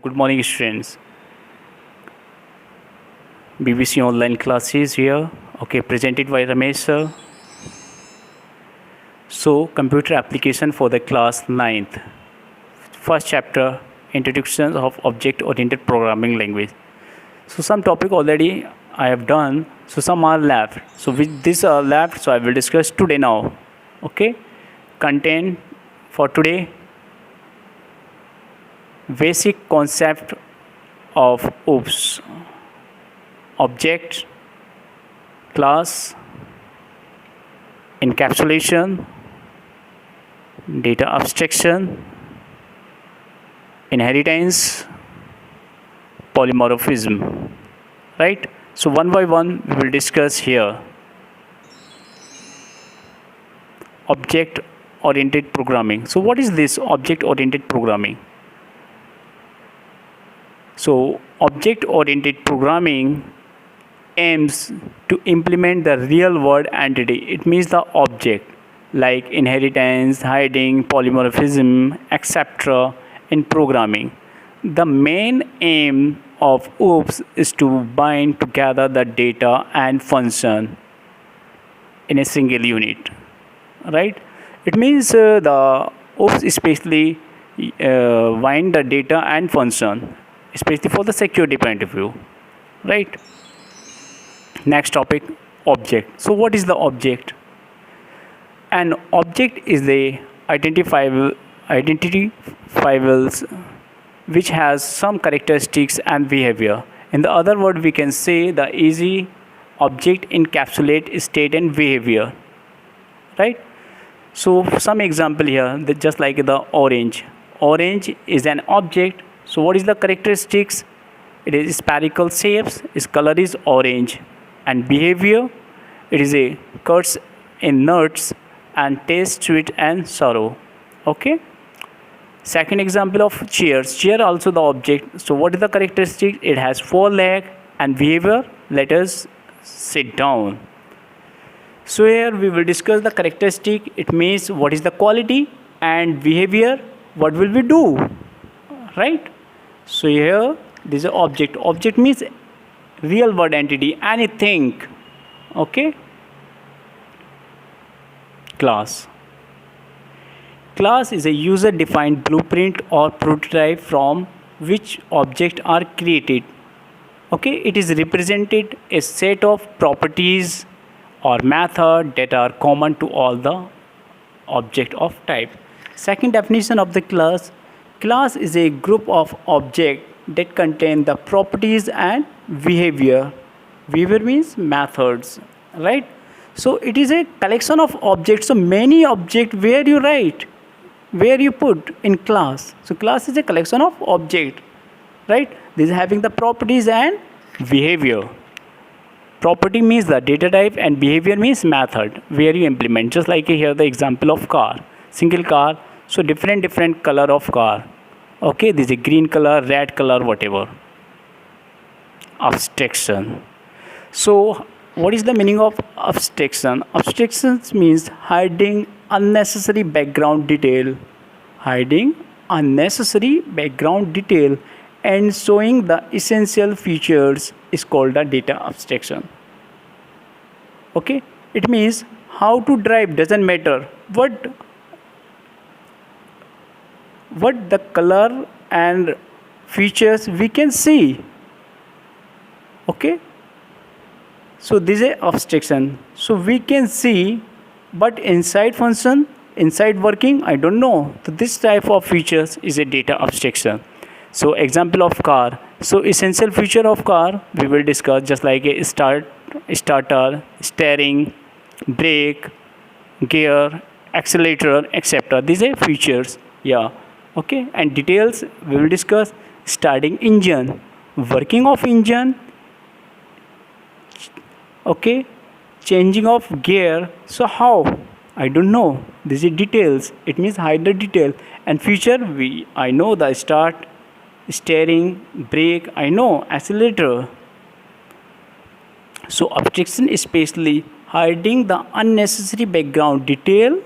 Good morning, students. BBC online classes here. Okay, presented by Ramesh sir. So, computer application for the class 9th. First chapter, introduction of object-oriented programming language. So, some topic already I have done. So, some are left. So, with this are left, so I will discuss today now. Okay, content for today. Basic concept of OOPS: object, class, encapsulation, data abstraction, inheritance, polymorphism. Right? So one by one we will discuss here. Object oriented programming. So what is this object oriented programming? So object-oriented programming aims to implement the real-world entity. It means the object like inheritance, hiding, polymorphism, etc. in programming. The main aim of OOPS is to bind together the data and function in a single unit. Right? It means the OOPS especially bind the data and function, especially for the security point of view. Right? Next topic, object. So what is the object? An object is the identifiable which has some characteristics and behavior. In the other word, we can say the easy object encapsulate state and behavior. Right? So some example here, just like the orange. Orange is an object. So what is the characteristics? It is spherical shapes, its color is orange, and behavior, it is a cuts in nuts and taste sweet and sour. Okay. Second example of chairs. Chair also the object. So what is the characteristic? It has 4 legs and behavior. Let us sit down. So here we will discuss the characteristic. It means what is the quality, and behavior, what will we do? Right? So here this is object. Object means real world entity, anything. Okay. Class. Class is a user defined blueprint or prototype from which objects are created. Okay, it is represented a set of properties or method that are common to all the object of type. Second definition of the class. Class is a group of objects that contain the properties and behavior. Behavior means methods, right? So it is a collection of objects. So many objects where you write, where you put in class. So class is a collection of objects, right? This is having the properties and behavior. Property means the data type and behavior means method where you implement. Just like here the example of car, single car. So different color of car. Okay, this is a green color, red color, whatever. Abstraction. So what is the meaning of abstraction? Abstraction means hiding unnecessary background detail. Hiding unnecessary background detail and showing the essential features is called the data abstraction. Okay, it means how to drive doesn't matter. What the color and features we can see. Okay, so this is abstraction. So we can see, but inside function, inside working, I don't know. So this type of features is a data abstraction. So example of car. So essential feature of car we will discuss, just like a starter, steering, brake, gear, accelerator, etc. These are features. Yeah. Okay. And details we will discuss: starting engine, working of engine. Okay. Changing of gear. So how? I don't know. This is details. It means hide the detail. And feature, I know the start, steering, brake, I know, accelerator. So abstraction especially hiding the unnecessary background detail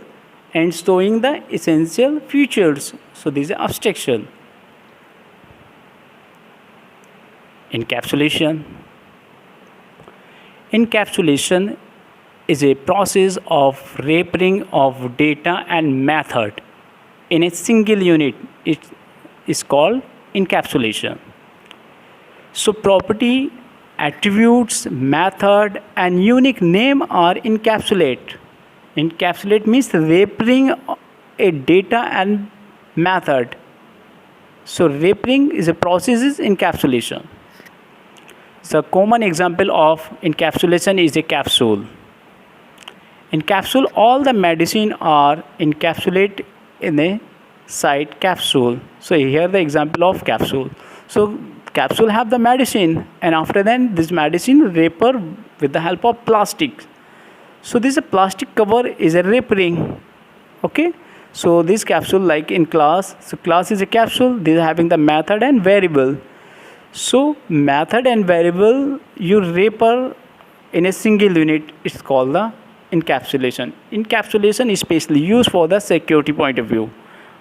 and showing the essential features. So this is abstraction. Encapsulation. Encapsulation is a process of wrapping of data and method in a single unit. It is called encapsulation. So property, attributes, method and unique name are encapsulate. Encapsulate means wrapping a data and method. So wrapping is a process is encapsulation. The common example of encapsulation is a capsule. In capsule, all the medicine are encapsulated in a side capsule. So here the example of capsule. So capsule have the medicine, and after then this medicine wrapper with the help of plastic. So this plastic cover is a wrapping. Okay. So this capsule like in class. So class is a capsule. This is having the method and variable. So method and variable you wrapper in a single unit. It's called the encapsulation. Encapsulation is specially used for the security point of view.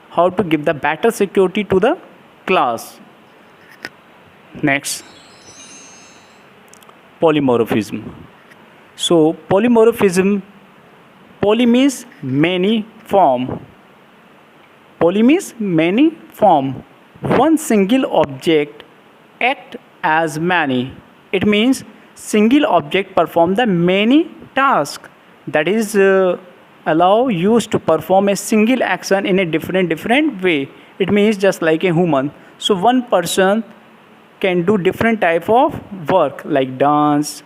How to give the better security to the class. Next, polymorphism. So polymorphism, poly means many form. Poly means many form. One single object act as many. It means single object perform the many tasks. That is allow use to perform a single action in a different way. It means just like a human. So one person can do different type of work like dance,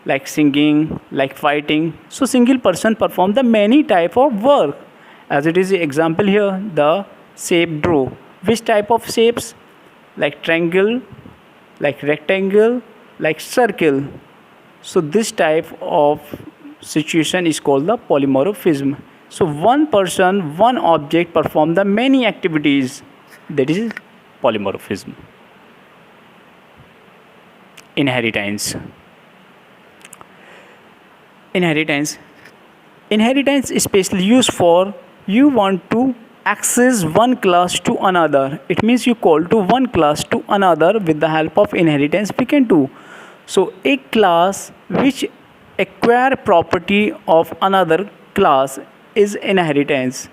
like singing, like fighting. So single person perform the many type of work. As it is example here, the shape draw. Which type of shapes? Like triangle, like rectangle, like circle. So this type of situation is called the polymorphism. So one person, one object perform the many activities. That is polymorphism. Inheritance. Inheritance. Inheritance is specially used for you want to access one class to another. It means you call to one class to another with the help of inheritance we can do. So a class which acquire property of another class is inheritance.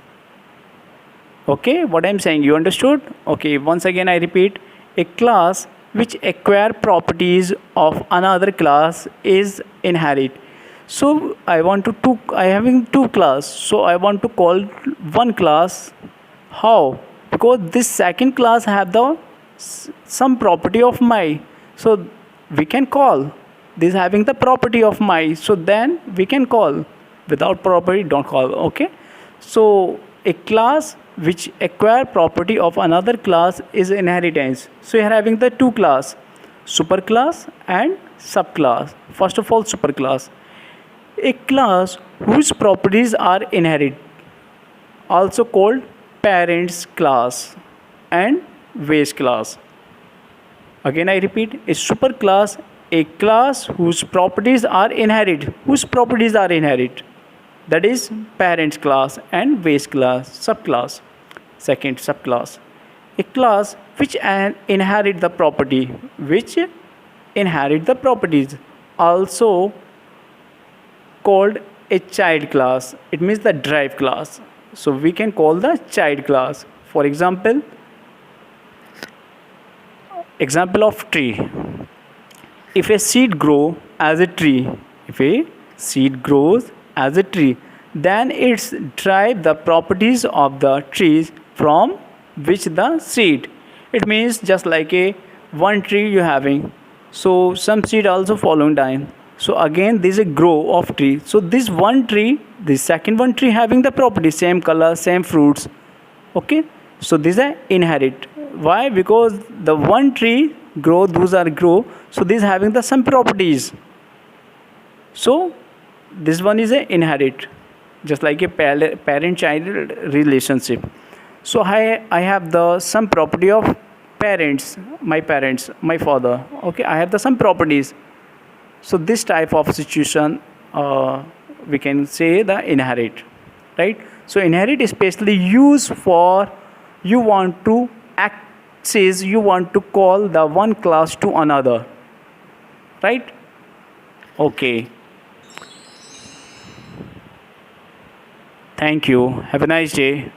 Okay, what I'm saying you understood? Okay, once again I repeat, a class which acquire properties of another class is inherit. So I having two class, so I want to call one class. How? Because this second class have the some property of my, so we can call this having the property of my, so then we can call. Without property don't call. Okay, so a class which acquire property of another class is inheritance. So you are having the two class, superclass and subclass. First of all, superclass, a class whose properties are inherit, also called parents class and base class. Again I repeat, a superclass, a class whose properties are inherit. Whose properties are inherit? That is parents class and base class, subclass. Second, subclass, a class which inherit the property, which inherit the properties, also called a child class. It means the derived class. So we can call the child class. For example of tree. If a seed grow as a tree, if a seed grows as a tree, then it's derive the properties of the trees from which the seed. It means just like a one tree you having, so some seed also following down. So again this is a grow of tree. So this one tree, the second one tree having the property, same color, same fruits. Okay, so this is inherit. Why? Because the one tree grow, those are grow, so this having the some properties. So this one is a inherit, just like a parent child relationship. So I have the some property of parents, my father. Okay, I have the some properties. So this type of situation we can say the inherit, right? So inherit is specially used for you want to access, you want to call the one class to another. right? Okay, thank you, have a nice day.